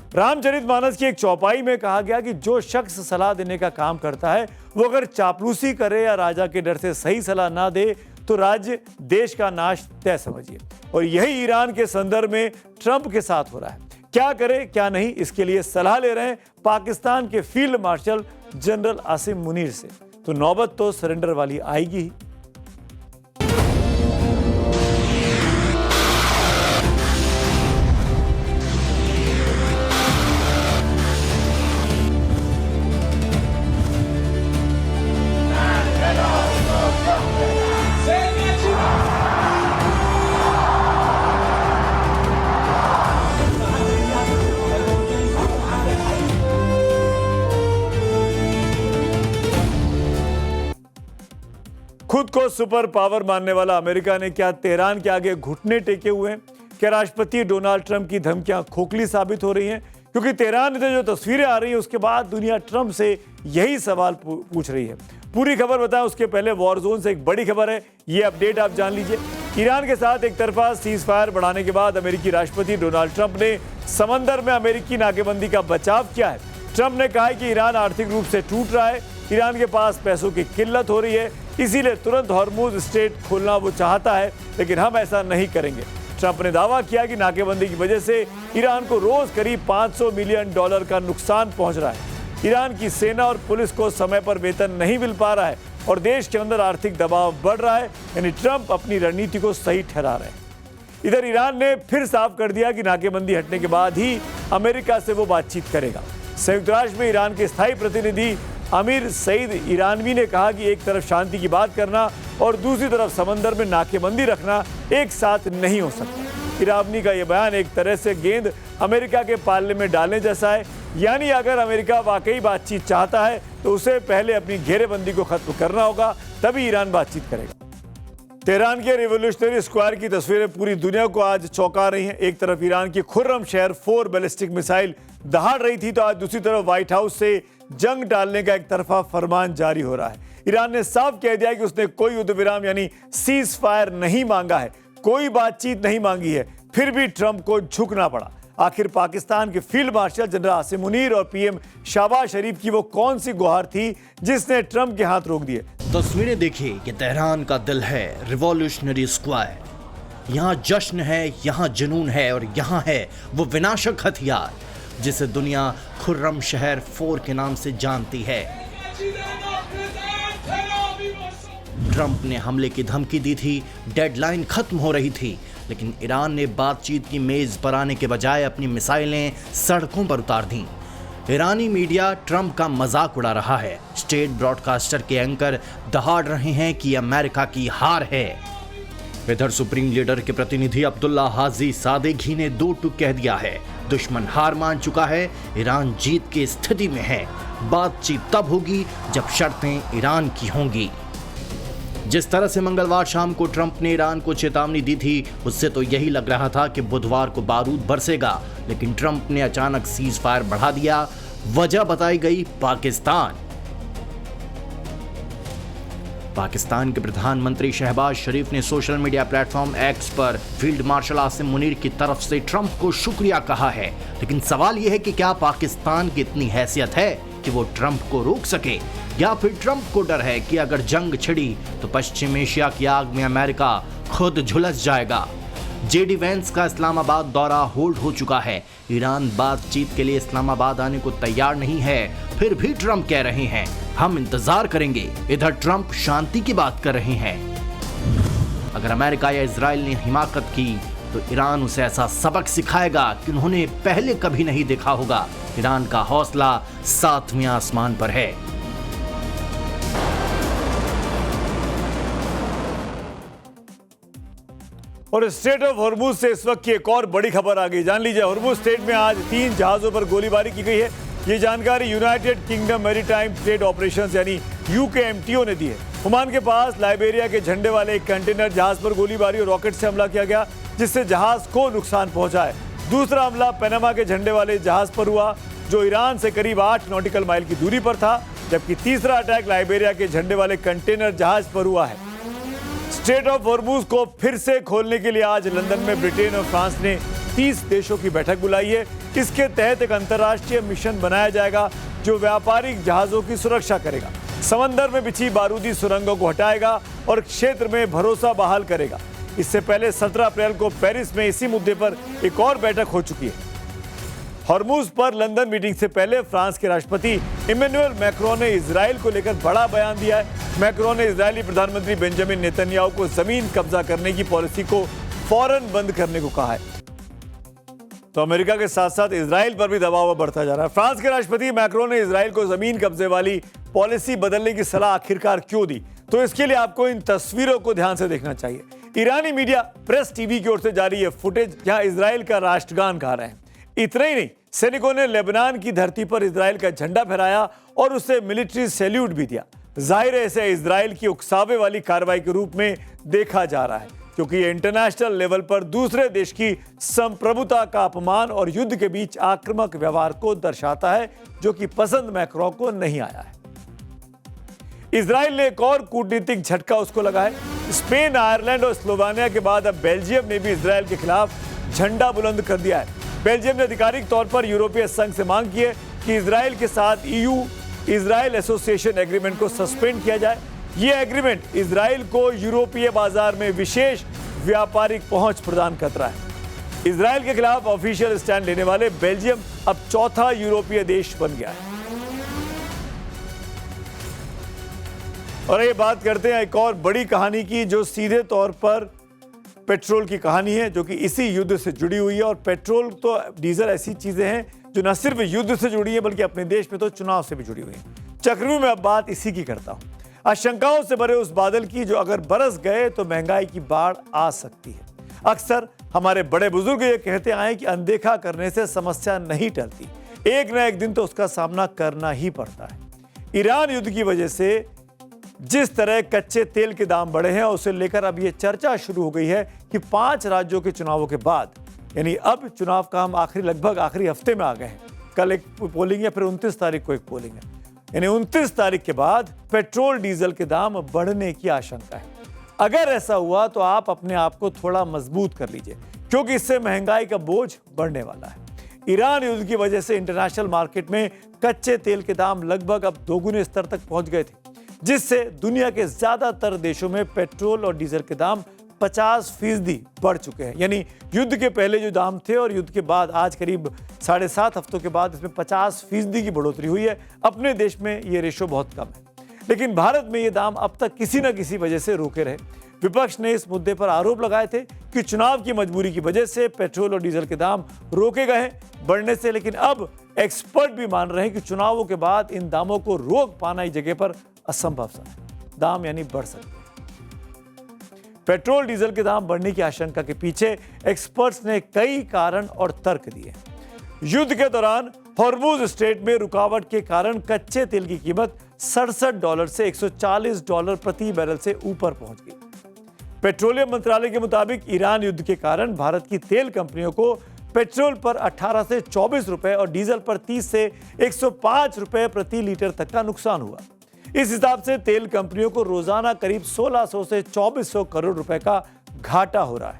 रामचरितमानस की एक चौपाई में कहा गया कि जो शख्स सलाह देने का काम करता है वो अगर चापलूसी करे या राजा के डर से सही सलाह ना दे तो राज्य देश का नाश तय समझिए। और यही ईरान के संदर्भ में ट्रंप के साथ हो रहा है। क्या करे क्या नहीं, इसके लिए सलाह ले रहे हैं पाकिस्तान के field marshal general Asim Munir से। तो नौबत तो सरेंडर वाली आएगी ही। खुद को सुपर पावर मानने वाला अमेरिका ने क्या तेहरान के आगे घुटने टेके हुए हैं? क्या राष्ट्रपति डोनाल्ड ट्रंप की धमकियां खोखली साबित हो रही हैं? क्योंकि तेहरान से जो तस्वीरें आ रही हैं उसके बाद दुनिया ट्रंप से यही सवाल पूछ रही है। पूरी खबर बताएं उसके पहले वॉर जोन से एक बड़ी खबर है, ये अपडेट आप जान लीजिए। ईरान के साथ एक तरफा सीज फायर बढ़ाने के बाद अमेरिकी राष्ट्रपति डोनाल्ड ट्रंप ने समंदर में अमेरिकी नाकेबंदी का बचाव किया है। ट्रंप ने कहा है कि ईरान आर्थिक रूप से टूट रहा है, ईरान के पास पैसों की किल्लत हो रही है, इसीलिए तुरंत हॉर्मुज स्ट्रेट खोलना वो चाहता है, लेकिन हम ऐसा नहीं करेंगे। ट्रंप ने दावा किया कि नाकेबंदी की वजह से ईरान को रोज करीब $500 मिलियन का नुकसान पहुंच रहा है। ईरान की सेना और पुलिस को समय पर वेतन नहीं मिल पा रहा है और देश के अंदर आर्थिक दबाव बढ़ रहा है, यानी ट्रंप अपनी रणनीति को सही ठहरा रहे हैं। इधर ईरान ने फिर साफ कर दिया कि नाकेबंदी हटने के बाद ही अमेरिका से वो बातचीत करेगा। संयुक्त राष्ट्र में ईरान के स्थायी प्रतिनिधि अमीर सईद ईरानवी ने कहा कि एक तरफ शांति की बात करना और दूसरी तरफ समंदर में नाकेबंदी रखना एक साथ नहीं हो सकता। ईरानवी का यह बयान एक तरह से गेंद अमेरिका के पाले में डालने जैसा है, यानी अगर अमेरिका वाकई बातचीत चाहता है तो उसे पहले अपनी घेरेबंदी को खत्म करना होगा, तभी ईरान बातचीत करेगा। तेहरान के रिवोल्यूशनरी स्क्वायर की तस्वीरें पूरी दुनिया को आज चौंका रही हैं। एक तरफ ईरान की खुर्रम शहर 4 बैलिस्टिक मिसाइल दहाड़ रही थी, तो आज दूसरी तरफ व्हाइट हाउस से जंग डालने का एक तरफा फरमान जारी हो रहा है। ईरान ने साफ कह दिया कि उसने कोई युद्ध विराम यानी सीज फायर नहीं मांगा है, कोई बातचीत नहीं मांगी है, फिर भी ट्रंप को झुकना पड़ा। आखिर पाकिस्तान के field marshal general Asim Munir और पीएम शहबाज शरीफ की वो कौन सी गुहार थी जिसने ट्रंप के हाथ रोक दिए? तस्वीरें देखिए कि तेहरान का दिल है रिवॉल्यूशनरी स्क्वायर। यहाँ जश्न है, यहाँ जुनून है और यहाँ है वो विनाशक हथियार जिसे दुनिया खुर्रम शहर 4 के नाम से जानती है। ट्रंप ने हमले की धमकी दी थी, डेडलाइन खत्म हो रही थी, लेकिन ईरान ने बातचीत की मेज पर आने के बजाय अपनी मिसाइलें सड़कों पर उतार दी। ईरानी मीडिया ट्रंप का मजाक उड़ा रहा है। स्टेट ब्रॉडकास्टर के एंकर दहाड़ रहे हैं कि अमेरिका की हार है। इधर सुप्रीम लीडर के प्रतिनिधि अब्दुल्ला हाजी सादेगी ने 2 टूक कह दिया है, दुश्मन हार मान चुका है, ईरान जीत की स्थिति में है, बातचीत तब होगी जब शर्तें ईरान की होंगी। जिस तरह से मंगलवार शाम को ट्रंप ने ईरान को चेतावनी दी थी, उससे तो यही लग रहा था कि बुधवार को बारूद बरसेगा, लेकिन ट्रंप ने अचानक सीज फायर बढ़ा दिया। वजह बताई गई पाकिस्तान के प्रधानमंत्री शहबाज शरीफ ने सोशल मीडिया प्लेटफॉर्म एक्स पर फील्ड मार्शल आसिम मुनीर की तरफ से ट्रंप को शुक्रिया कहा है, लेकिन सवाल यह है कि क्या पाकिस्तान की इतनी हैसियत है कि वो ट्रंप को रोक सके, या फिर ट्रंप को डर है कि अगर जंग छिड़ी तो पश्चिम एशिया की आग में अमेरिका खुद झुलस जाएगा। जेडी वेंस का इस्लामाबाद दौरा होल्ड हो चुका है। ईरान बातचीत के लिए इस्लामाबाद आने को तैयार नहीं है, फिर भी ट्रंप कह रहे हैं हम इंतजार करेंगे। इधर ट्रंप शांति की बात कर रहे हैं। अगर अमेरिका या इजराइल ने हिमाकत की तो ईरान उसे ऐसा सबक सिखाएगा कि उन्होंने पहले कभी नहीं देखा होगा। ईरान का हौसला 7वें आसमान पर है। और स्ट्रेट ऑफ हॉर्मुज से इस वक्त की एक और बड़ी खबर आ गई, जान लीजिए। हॉर्मुज स्ट्रेट में आज 3 जहाजों पर गोलीबारी की गई है। ये जानकारी United kingdom maritime trade operations यानी यूकेएमटीओ ने दी है। ओमान के पास लाइबेरिया के झंडे वाले एक कंटेनर जहाज पर गोलीबारी और रॉकेट से हमला किया गया, जिससे जहाज को नुकसान पहुंचा है। दूसरा हमला पनामा के झंडे वाले जहाज पर हुआ, जो ईरान से करीब 8 नॉटिकल माइल की दूरी पर था, जबकि तीसरा अटैक लाइबेरिया के झंडे वाले कंटेनर जहाज पर हुआ है। स्ट्रेट ऑफ हॉर्मुज को फिर से खोलने के लिए आज लंदन में ब्रिटेन और फ्रांस ने 30 देशों की बैठक बुलाई है। इसके तहत एक अंतर्राष्ट्रीय मिशन बनाया जाएगा जो व्यापारिक जहाजों की सुरक्षा करेगा, समंदर में बिछी बारूदी सुरंगों को हटाएगा और क्षेत्र में भरोसा बहाल करेगा। इससे पहले 17 अप्रैल को पेरिस में इसी मुद्दे पर एक और बैठक हो चुकी है। हॉर्मुज पर लंदन मीटिंग से पहले फ्रांस के राष्ट्रपति इमैनुअल मैक्रोन ने इजराइल को लेकर बड़ा बयान दिया है। मैक्रोन ने इजरायली प्रधानमंत्री बेंजामिन नेतन्याहू को जमीन कब्जा करने की पॉलिसी को फौरन बंद करने को कहा है। तो अमेरिका के साथ साथ इजराइल पर भी दबाव बढ़ता जा रहा है। फ्रांस के राष्ट्रपति मैक्रोन ने इजराइल को जमीन कब्जे वाली पॉलिसी बदलने की सलाह आखिरकार क्यों दी, तो इसके लिए आपको इन तस्वीरों को ध्यान से देखना चाहिए। ईरानी मीडिया प्रेस टीवी की ओर से जारी ये फुटेज जहां इजराइल का राष्ट्रगान गा रहे हैं। इतना ही नहीं, सैनिकों ने लेबनान की धरती पर इजराइल का झंडा फहराया और उसे मिलिट्री सैल्यूट भी दिया। जाहिर है इसे इजराइल की उकसावे वाली कार्रवाई के रूप में देखा जा रहा है, क्योंकि ये इंटरनेशनल लेवल पर दूसरे देश की संप्रभुता का अपमान और युद्ध के बीच आक्रामक व्यवहार को दर्शाता है, जो कि पसंद मैक्रोन को नहीं आया है। इजराइल ने एक और कूटनीतिक झटका उसको लगा है। स्पेन, आयरलैंड और स्लोवानिया के बाद अब बेल्जियम ने भी इजराइल के खिलाफ झंडा बुलंद कर दिया है। बेल्जियम ने आधिकारिक तौर पर यूरोपीय संघ से मांग की है कि इजराइल के साथ EU इजराइल एसोसिएशन एग्रीमेंट को सस्पेंड किया जाए। यह एग्रीमेंट इजराइल को यूरोपीय बाजार में विशेष व्यापारिक पहुंच प्रदान कर रहा है। इजराइल के खिलाफ ऑफिशियल स्टैंड लेने वाले बेल्जियम अब चौथा यूरोपीय देश बन गया है। और ये बात करते हैं एक और बड़ी कहानी की, जो सीधे तौर पर पेट्रोल की कहानी है, जो कि इसी युद्ध से जुड़ी हुई है। और पेट्रोल तो डीजल ऐसी चीजें हैं जो न सिर्फ युद्ध से जुड़ी है बल्कि अपने देश में तो चुनाव से भी जुड़ी हुई है। चक्रव्यूह में अब बात इसी की करता हूं, आशंकाओं से भरे उस बादल की जो अगर बरस गए तो महंगाई की बाढ़ आ सकती है। अक्सर हमारे बड़े बुजुर्ग ये कहते आए कि अनदेखा करने से समस्या नहीं टलती, एक न एक दिन तो उसका सामना करना ही पड़ता है। ईरान युद्ध की वजह से जिस तरह कच्चे तेल के दाम बढ़े हैं, उसे लेकर अब यह चर्चा शुरू हो गई है कि 5 राज्यों के चुनावों के बाद, यानी अब चुनाव का हम लगभग आखिरी हफ्ते में आ गए हैं। कल एक पोलिंग है, फिर 29 तारीख को एक पोलिंग है, यानी 29 तारीख के बाद पेट्रोल डीजल के दाम बढ़ने की आशंका है। अगर ऐसा हुआ तो आप अपने आप को थोड़ा मजबूत कर लीजिए, क्योंकि इससे महंगाई का बोझ बढ़ने वाला है। ईरान युद्ध की वजह से इंटरनेशनल मार्केट में कच्चे तेल के दाम लगभग अब दोगुने स्तर तक पहुंच गए थे, जिससे दुनिया के ज्यादातर देशों में पेट्रोल और डीजल के दाम 50% बढ़ चुके हैं। यानी युद्ध के पहले जो दाम थे और युद्ध के बाद आज करीब 7.5 हफ्तों के बाद इसमें 50% की बढ़ोतरी हुई है। अपने देश में ये रेशो बहुत कम है, लेकिन भारत में ये दाम अब तक किसी न किसी वजह से रोके रहे। विपक्ष ने इस मुद्दे पर आरोप लगाए थे कि चुनाव की मजबूरी की वजह से पेट्रोल और डीजल के दाम रोके गए हैं बढ़ने से, लेकिन अब एक्सपर्ट भी मान रहे हैं कि चुनावों के बाद इन दामों को रोक पाना इस जगह पर असंभव सा है। दाम यानी बढ़ सकते हैं। पेट्रोल डीजल के दाम बढ़ने की आशंका के पीछे एक्सपर्ट्स ने कई कारण और तर्क दिए। युद्ध के दौरान हॉर्मुज स्ट्रेट में रुकावट के कारण कच्चे तेल की कीमत $67 से $140 प्रति बैरल से ऊपर पहुंच गई। पेट्रोलियम मंत्रालय के मुताबिक ईरान युद्ध के कारण भारत की तेल कंपनियों को पेट्रोल पर 18 से 24 रुपए और डीजल पर 30 से 105 रुपए प्रति लीटर तक का नुकसान हुआ। इस हिसाब से तेल कंपनियों को रोजाना करीब 1600 से 2400 करोड़ रुपए का घाटा हो रहा है।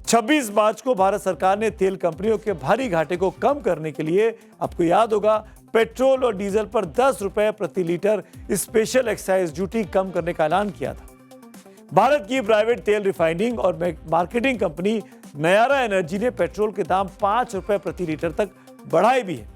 26 मार्च को भारत सरकार ने तेल कंपनियों के भारी घाटे को कम करने के लिए, आपको याद होगा, पेट्रोल और डीजल पर 10 रुपए प्रति लीटर स्पेशल एक्साइज ड्यूटी कम करने का ऐलान किया था। भारत की प्राइवेट तेल रिफाइनिंग और मार्केटिंग कंपनी नयारा एनर्जी ने पेट्रोल के दाम 5 रुपए प्रति लीटर तक बढ़ाए भी है।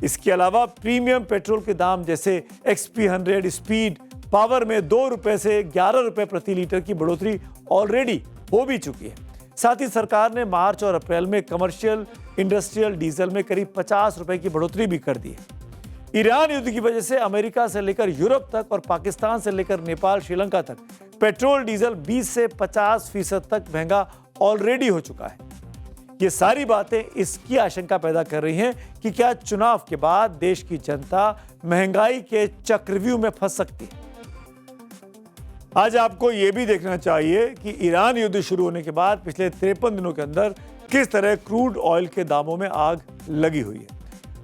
इसके अलावा प्रीमियम पेट्रोल के दाम जैसे XP 100 स्पीड पावर में 2 रुपए से 11 रुपए प्रति लीटर की बढ़ोतरी ऑलरेडी हो भी चुकी है। साथ ही सरकार ने मार्च और अप्रैल में कमर्शियल इंडस्ट्रियल डीजल में करीब 50 रुपए की बढ़ोतरी भी कर दी है। ईरान युद्ध की वजह से अमेरिका से लेकर यूरोप तक और पाकिस्तान से लेकर नेपाल, श्रीलंका तक पेट्रोल डीजल 20 से 50% तक महंगा ऑलरेडी हो चुका है। ये सारी बातें इसकी आशंका पैदा कर रही हैं कि क्या चुनाव के बाद देश की जनता महंगाई के चक्रव्यूह में फंस सकती है। आज आपको यह भी देखना चाहिए कि ईरान युद्ध शुरू होने के बाद पिछले 53 दिनों के अंदर किस तरह क्रूड ऑयल के दामों में आग लगी हुई है।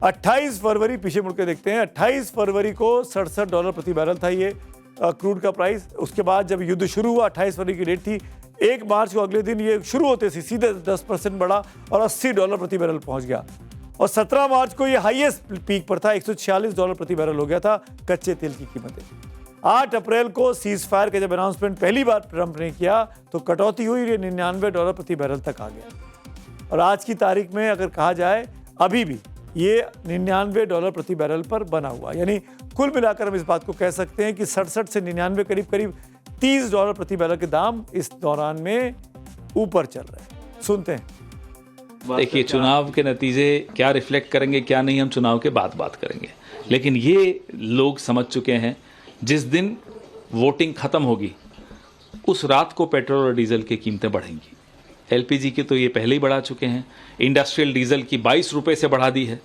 28 फरवरी पीछे मुड़कर देखते हैं, 28 फरवरी को $67 प्रति बैरल था ये क्रूड का प्राइस। उसके बाद जब युद्ध शुरू हुआ, 28 फरवरी की डेट थी, 1 मार्च को अगले दिन ये शुरू होते से सीधे 10% बढ़ा और $80 प्रति बैरल पहुंच गया। और 17 मार्च को ये हाईएस्ट पीक पर था, $146 प्रति बैरल हो गया था कच्चे तेल की कीमतें। 8 अप्रैल को सीज फायर का जब अनाउंसमेंट पहली बार ट्रंप ने किया तो कटौती हुई, ये $99 प्रति बैरल तक आ गया। और आज की तारीख में अगर कहा जाए अभी भी ये $99 प्रति बैरल पर बना हुआ, यानी कुल मिलाकर हम इस बात को कह सकते हैं कि 67 से 99 करीब $30 प्रति बैरल के दाम इस दौरान में ऊपर चल रहे हैं। सुनते हैं। देखिए, चुनाव के नतीजे क्या रिफ्लेक्ट करेंगे क्या नहीं, हम चुनाव के बाद बात करेंगे, लेकिन ये लोग समझ चुके हैं जिस दिन वोटिंग खत्म होगी उस रात को पेट्रोल और डीजल की कीमतें बढ़ेंगी। एलपीजी की तो ये पहले ही बढ़ा चुके हैं, इंडस्ट्रियल डीजल की 22 रुपये से बढ़ा दी है,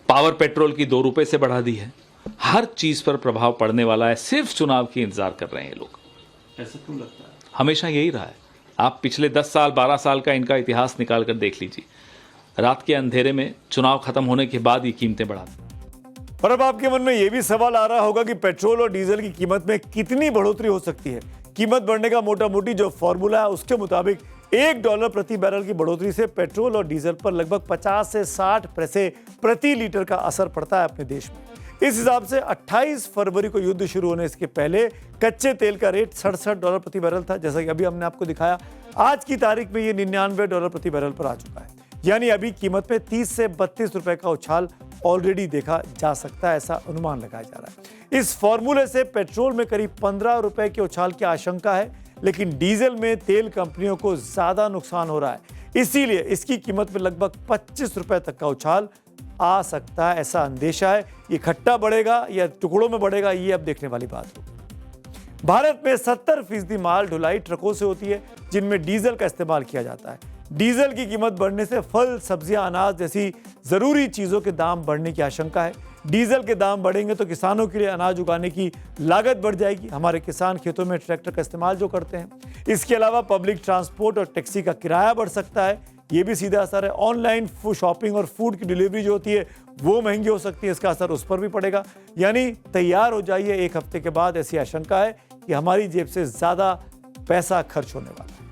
पावर पेट्रोल की 2 रुपये से बढ़ा दी है। हर चीज़ पर प्रभाव पड़ने वाला है, सिर्फ चुनाव की इंतजार कर रहे हैं ये लोग। ऐसा क्यों लगता है? हमेशा यही रहा है। आप पिछले 10 साल 12 साल का इनका इतिहास निकाल कर देख लीजिए, रात के अंधेरे में चुनाव खत्म होने के बाद ये कीमतें बढ़ाते। और अब आपके मन में यह भी सवाल आ रहा होगा कि पेट्रोल और डीजल की कीमत में कितनी बढ़ोतरी हो सकती है। कीमत बढ़ने का मोटा मोटी जो फॉर्मूला है उसके मुताबिक $1 प्रति बैरल की बढ़ोतरी से पेट्रोल और डीजल पर लगभग 50 से 60 पैसे प्रति लीटर का असर पड़ता है अपने देश में। इस हिसाब से 28 फरवरी को युद्ध शुरू होने इसके पहले कच्चे तेल का रेट $67 प्रति बैरल था, जैसा कि अभी हमने आपको दिखाया। आज की तारीख में ये $99 प्रति बैरल पर आ चुका है, यानी अभी कीमत में 30 से 32 रुपए का उछाल ऑलरेडी देखा जा सकता है, ऐसा अनुमान लगाया जा रहा है। इस फॉर्मूले से पेट्रोल में करीब 15 रुपए के उछाल की आशंका है, लेकिन डीजल में तेल कंपनियों को ज्यादा नुकसान हो रहा है, इसीलिए इसकी कीमत में लगभग 25 रुपए तक का उछाल आ सकता है, ऐसा अंदेशा है। ये इकट्ठा बढ़ेगा या टुकड़ों में बढ़ेगा, ये अब देखने वाली बात होगी। भारत में 70% माल ढुलाई ट्रकों से होती है, जिनमें डीजल का इस्तेमाल किया जाता है। डीजल की कीमत बढ़ने से फल, सब्जियां, अनाज जैसी जरूरी चीजों के दाम बढ़ने की आशंका है। डीजल के दाम बढ़ेंगे तो किसानों के लिए अनाज उगाने की लागत बढ़ जाएगी। हमारे किसान खेतों में ट्रैक्टर का इस्तेमाल जो करते हैं, इसके अलावा पब्लिक ट्रांसपोर्ट और टैक्सी का किराया बढ़ सकता है, ये भी सीधा असर है। ऑनलाइन शॉपिंग और फूड की डिलीवरी जो होती है वो महंगी हो सकती है, इसका असर उस पर भी पड़ेगा। यानी तैयार हो जाइए, 1 हफ्ते के बाद ऐसी आशंका है कि हमारी जेब से ज्यादा पैसा खर्च होने वाला है।